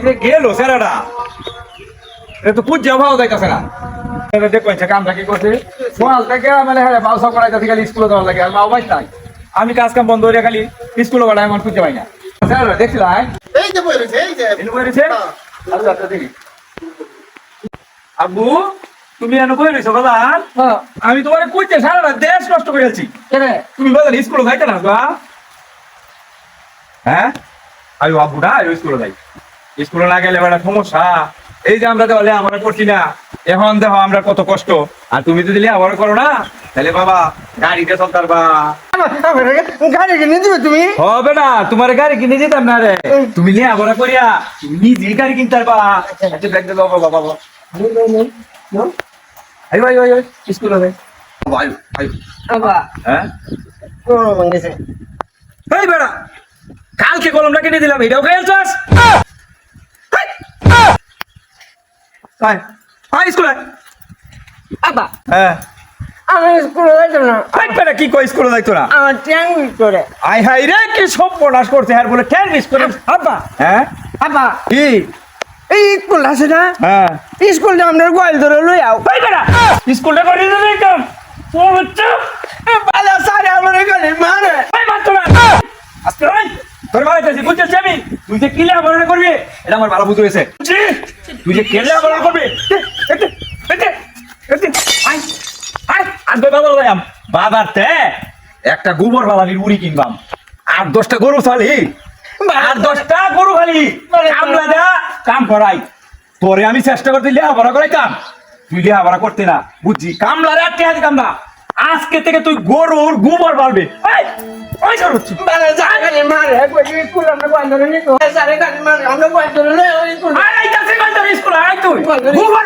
যে গেল স্যারেরা তো পুজো ভাও যাইতেছে না দেখছে কামটা কি করছে সকাল থেকে মানে হ্যাঁ বাউসা করাইতেছে খালি স্কুলে যাওয়ার লাগে আর মা অবাই নাই আমি কাজ কাম বন্ধ করে খালি স্কুলে গেলাম আমার খুঁজে পাই না স্যারেরা দেখছিলাম এই যে বলেছে এই যে আচ্ছা আচ্ছা দেখি আব্বু তুমি এনে কই রইছো বাজার আমি তোমারে কইতে সারা দেশ নষ্ট করে আছি তুমি বাজার স্কুলে যাইতে না বা হ্যাঁ আইও আব্বু না আইও স্কুলে যাই স্কুলে না গেলে বড় সমস্যা এই যে আমরা তাহলে আমরা করছি না এখন দেখো আমরা কত কষ্ট আর তুমি যদি আবার করো না তাহলে বাবা গাড়িতে চলতার বা গাড়ি কিনে দিবে তুমি হবে না তোমার গাড়ি কিনে যেতাম না রে তুমি নিয়ে আবার করিয়া তুমি নিজেই গাড়ি কিনতে পারবা আচ্ছা ব্যাগ দাও বাবা বাবা আইও আইও আইও স্কুলে যাই আইও আইও বাবা হ্যাঁ ও মঙ্গেছে এই বেড়া কালকে কলমটা কিনে দিলাম এটাও খেলছাস আয় আয় স্কুলে বাবা হ্যাঁ আমি স্কুলে যাইতাম না আই বেড়া কি কই স্কুলে যাইতো না আমার ট্যাং করে আই হাই রে কি সব প্রনাশ করছে আর বলে কেন মিস করে বাবা হ্যাঁ বাবা কি এই স্কুল আছে না হ্যাঁ স্কুলটা আমরা গোয়াল ধরে লই আও এই বেড়া স্কুলটা করে দিতে কাম ও বাচ্চা বালা সারে আমার গলে মারে এই মাত্র না আজকে ভাই তোর ভাই কাছে বুঝছিস আমি তুই যে কিলে আবরণ করবি এটা আমার ভালো বুঝ হয়েছে তুই যে কিলে আবরণ করবি আই আই আর বাবা বললাম বাবার তে একটা গোবর বালানির উড়ি কিনবাম আর 10টা গরু ছালি আর 10টা গরু খালি কামলা দা কাম করাই তোরে আমি চেষ্টা করতে লেখাপড়া করাই কাম তুই লেখাপড়া করতে না বুঝছি কামলারে আটকে হাতে কামলা আজকে থেকে তুই গরুর গোবর বাড়বে ওই সর হচ্ছে বালা সারে মারে কই স্কুল আমরা গোয়াল ধরে নিতো সারে গাড়ি মারে আমরা গোয়াল ধরে লই স্কুল আই কাছে কই তোর স্কুল আই তুই গোবর